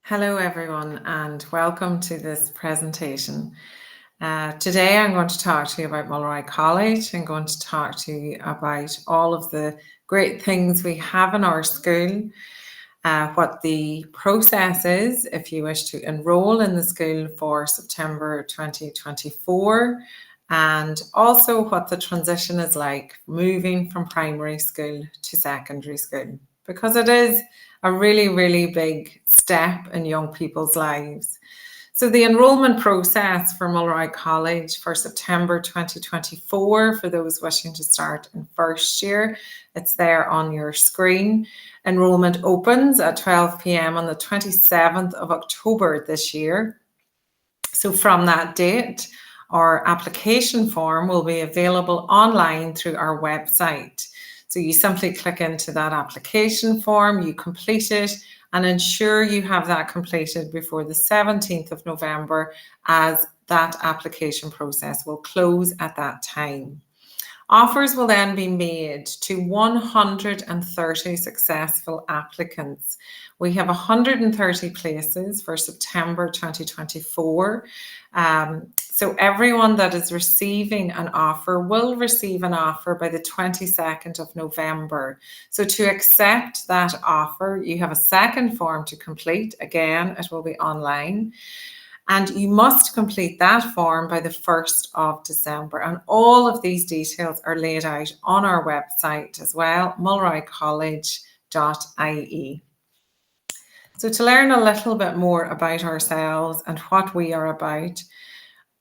Hello everyone and welcome to this presentation. Today I'm going to talk to you about Mulroy College. I'm going to talk to you about all of the great things we have in our school, what the process is if you wish to enroll in the school for September 2024, and also what the transition is like moving from primary school to secondary school, because it is a really, really big step in young people's lives. So the enrolment process for Mulroy College for September 2024, for those wishing to start in first year, it's there on your screen. Enrolment opens at 12 p.m. on the 27th of October this year. So from that date, our application form will be available online through our website. So you simply click into that application form, you complete it, and ensure you have that completed before the 17th of November, as that application process will close at that time. Offers will then be made to 130 successful applicants. We have 130 places for September 2024. So everyone that is receiving an offer will receive an offer by the 22nd of November. So to accept that offer, you have a second form to complete. Again, it will be online. And you must complete that form by the 1st of December. And all of these details are laid out on our website as well, mulroycollege.ie. So to learn a little bit more about ourselves and what we are about,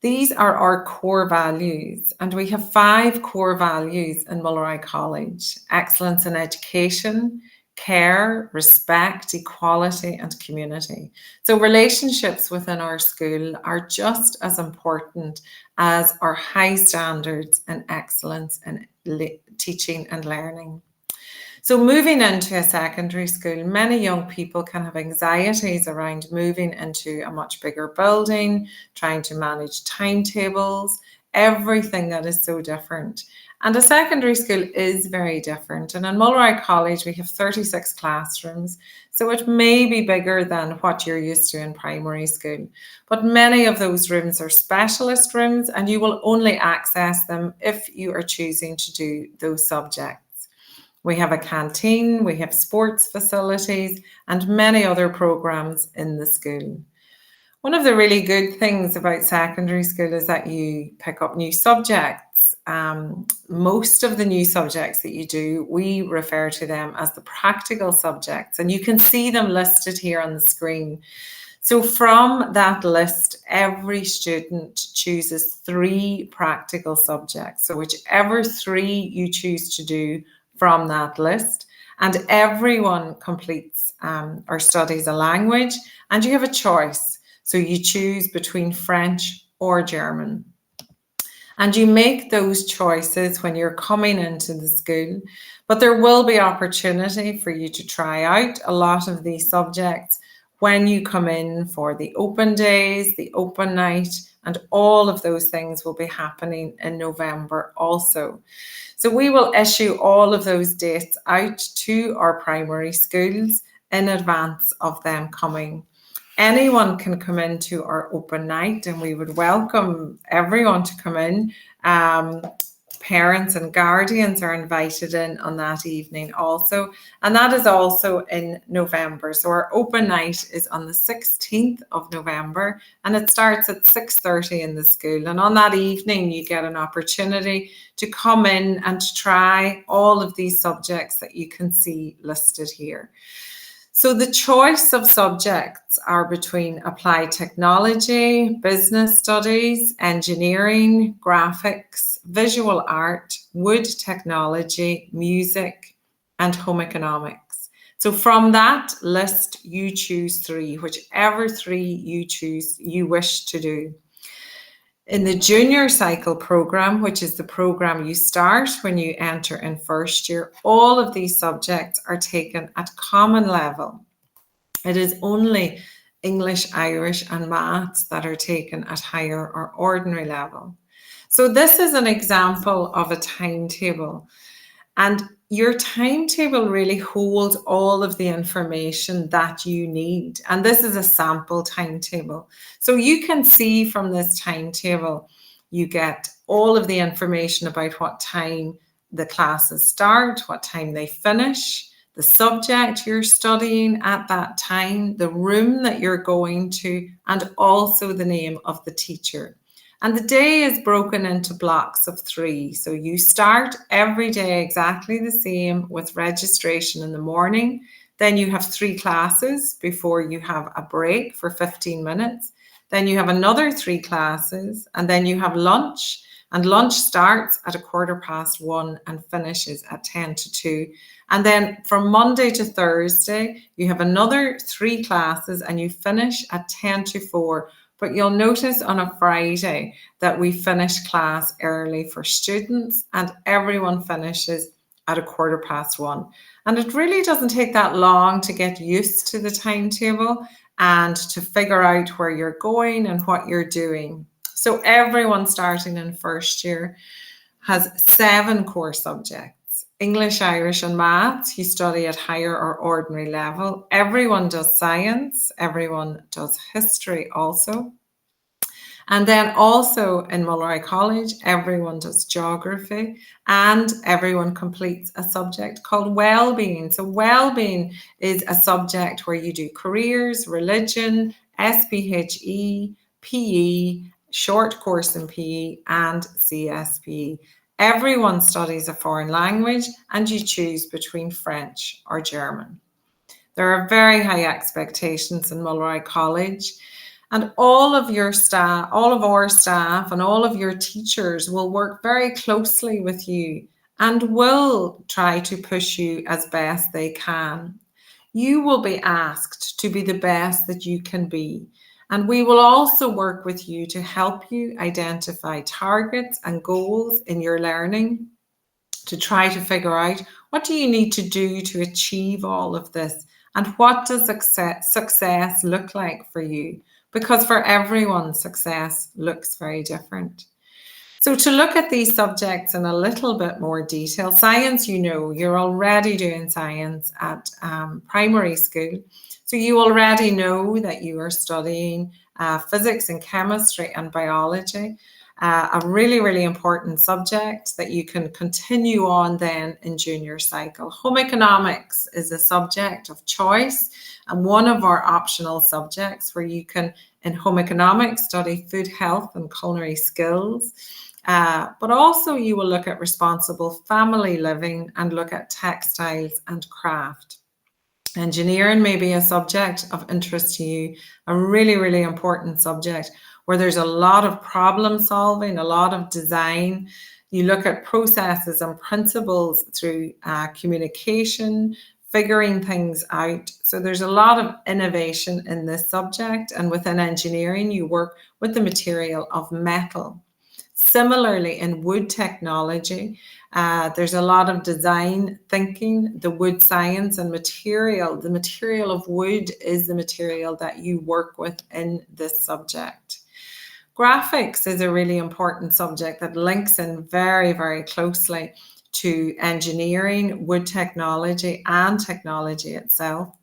these are our core values, and we have 5 core values in Mulroy College: excellence in education, care, respect, equality, and community. So relationships within our school are just as important as our high standards and excellence in teaching and learning. So moving into a secondary school, many young people can have anxieties around moving into a much bigger building, trying to manage timetables, everything that is so different. And a secondary school is very different. And in Mulroy College, we have 36 classrooms, so it may be bigger than what you're used to in primary school. But many of those rooms are specialist rooms, and you will only access them if you are choosing to do those subjects. We have a canteen, we have sports facilities, and many other programs in the school. One of the really good things about secondary school is that you pick up new subjects. Most of the new subjects that you do, we refer to them as the practical subjects, and you can see them listed here on the screen. So from that list, every student chooses 3 practical subjects. So whichever 3 you choose to do from that list, and everyone completes or studies a language, and you have a choice. So you choose between French or German. And you make those choices when you're coming into the school, but there will be opportunity for you to try out a lot of these subjects when you come in for the open days, the open night, and all of those things will be happening in November also. So we will issue all of those dates out to our primary schools in advance of them coming. Anyone can come into our open night, and we would welcome everyone to come in. Parents and guardians are invited in on that evening also, and that is also in November. So our open night is on the 16th of November, and it starts at 6:30 in the school. And on that evening, you get an opportunity to come in and try all of these subjects that you can see listed here. So the choice of subjects are between applied technology, business studies, engineering, graphics, visual art, wood technology, music, and home economics. So from that list, you choose 3, whichever 3 you choose, you wish to do. In the junior cycle program, which is the program you start when you enter in first year, all of these subjects are taken at common level. It is only English, Irish, and maths that are taken at higher or ordinary level. So this is an example of a timetable. And your timetable really holds all of the information that you need. And this is a sample timetable. So you can see from this timetable, you get all of the information about what time the classes start, what time they finish, the subject you're studying at that time, the room that you're going to, and also the name of the teacher. And the day is broken into blocks of 3. So you start every day exactly the same with registration in the morning. Then you have 3 classes before you have a break for 15 minutes. Then you have another 3 classes, and then you have lunch. And lunch starts at 1:15 and finishes at 10 to 2. And then from Monday to Thursday, you have another 3 classes and you finish at 10 to 4. But you'll notice on a Friday that we finish class early for students, and everyone finishes at 1:15. And it really doesn't take that long to get used to the timetable and to figure out where you're going and what you're doing. So everyone starting in first year has 7 core subjects: English, Irish, and maths. You study at higher or ordinary level. Everyone does science. Everyone does history also. And then also in Mulroy College, everyone does geography, and everyone completes a subject called well-being. So well-being is a subject where you do careers, religion, SPHE, PE, short course in PE, and CSPE. Everyone studies a foreign language, and you choose between French or German. There are very high expectations in Mulroy College, and all of your staff, all of our staff, and all of your teachers will work very closely with you and will try to push you as best they can. You will be asked to be the best that you can be. And we will also work with you to help you identify targets and goals in your learning, to try to figure out what do you need to do to achieve all of this, and what does success look like for you? Because for everyone, success looks very different. So to look at these subjects in a little bit more detail, science, you're already doing science at primary school. So you already know that you are studying physics and chemistry and biology, a really, really important subject that you can continue on then in junior cycle. Home economics is a subject of choice and one of our optional subjects where you can, in home economics, study food, health and culinary skills. But also you will look at responsible family living and look at textiles and craft. Engineering may be a subject of interest to you, a really, really important subject where there's a lot of problem solving, a lot of design. You look at processes and principles through communication, figuring things out. So there's a lot of innovation in this subject. And within engineering, you work with the material of metal. Similarly, in wood technology, there's a lot of design thinking, the wood science and material. The material of wood is the material that you work with in this subject. Graphics is a really important subject that links in very, very closely to engineering, wood technology, and technology itself.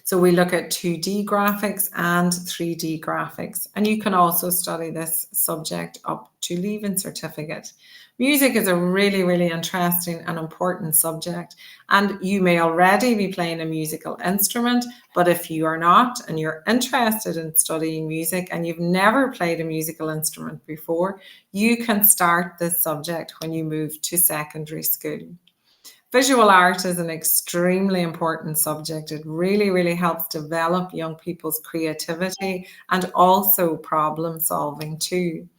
So we look at 2D graphics and 3D graphics. And you can also study this subject up to Leaving Certificate. Music is a really, really interesting and important subject. And you may already be playing a musical instrument, but if you are not and you're interested in studying music and you've never played a musical instrument before, you can start this subject when you move to secondary school. Visual art is an extremely important subject. It really, really helps develop young people's creativity and also problem solving too.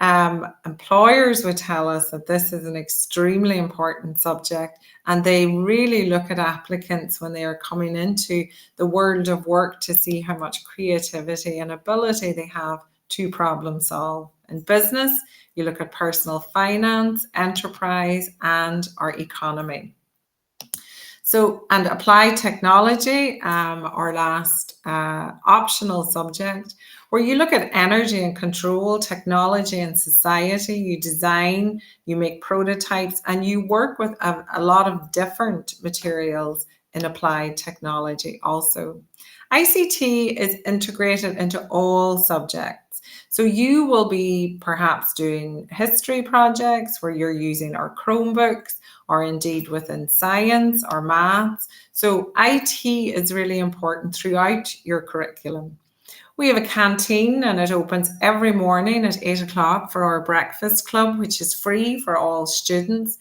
Employers would tell us that this is an extremely important subject, and they really look at applicants when they are coming into the world of work to see how much creativity and ability they have to problem solve. In business, you look at personal finance, enterprise, and our economy. So, and applied technology, our last optional subject, where you look at energy and control, technology and society, you design, you make prototypes, and you work with a lot of different materials in applied technology also. ICT is integrated into all subjects. So you will be perhaps doing history projects where you're using our Chromebooks, or indeed within science or maths. So IT is really important throughout your curriculum. We have a canteen and it opens every morning at 8 o'clock for our breakfast club, which is free for all students.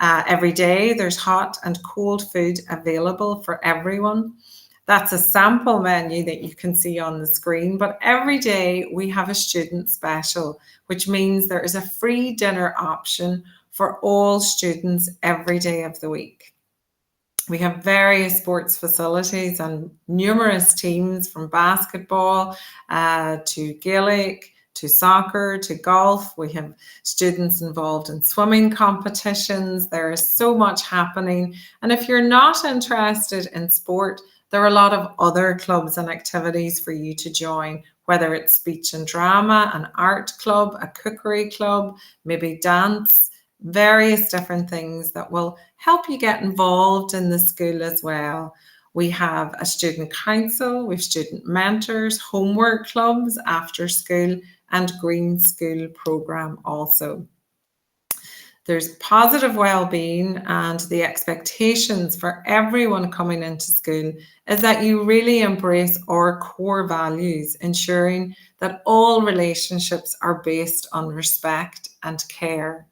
Every day there's hot and cold food available for everyone. That's a sample menu that you can see on the screen, but every day we have a student special, which means there is a free dinner option for all students every day of the week. We have various sports facilities and numerous teams, from basketball to Gaelic to soccer to golf. We have students involved in swimming competitions. There is so much happening. And if you're not interested in sport, there are a lot of other clubs and activities for you to join, whether it's speech and drama, an art club, a cookery club, maybe dance, various different things that will help you get involved in the school as well. We have a student council, we have student mentors, homework clubs, after school, and green school program also. There's positive well-being, and the expectations for everyone coming into school is that you really embrace our core values, ensuring that all relationships are based on respect and care.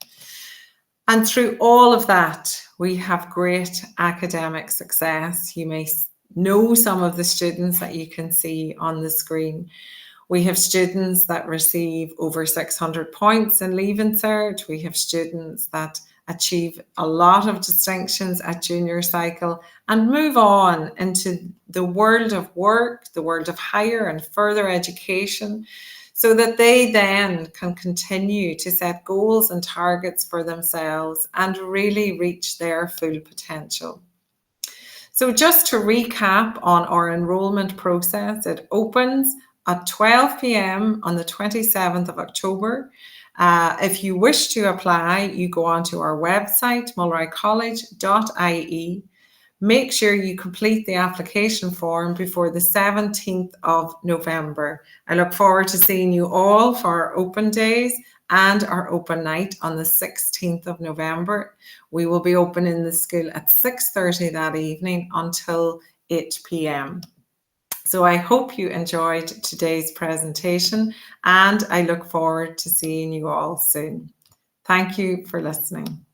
And through all of that, we have great academic success. You may know some of the students that you can see on the screen. We have students that receive over 600 points in Leaving Cert. We have students that achieve a lot of distinctions at junior cycle and move on into the world of work, the world of higher and further education, so that they then can continue to set goals and targets for themselves and really reach their full potential. So just to recap on our enrolment process, it opens at 12 p.m. on the 27th of October. If you wish to apply, you go onto our website, mulroycollege.ie. Make sure you complete the application form before the 17th of November. I look forward to seeing you all for our open days and our open night on the 16th of November. We will be open in the school at 6:30 that evening until 8 p.m. So I hope you enjoyed today's presentation, and I look forward to seeing you all soon. Thank you for listening.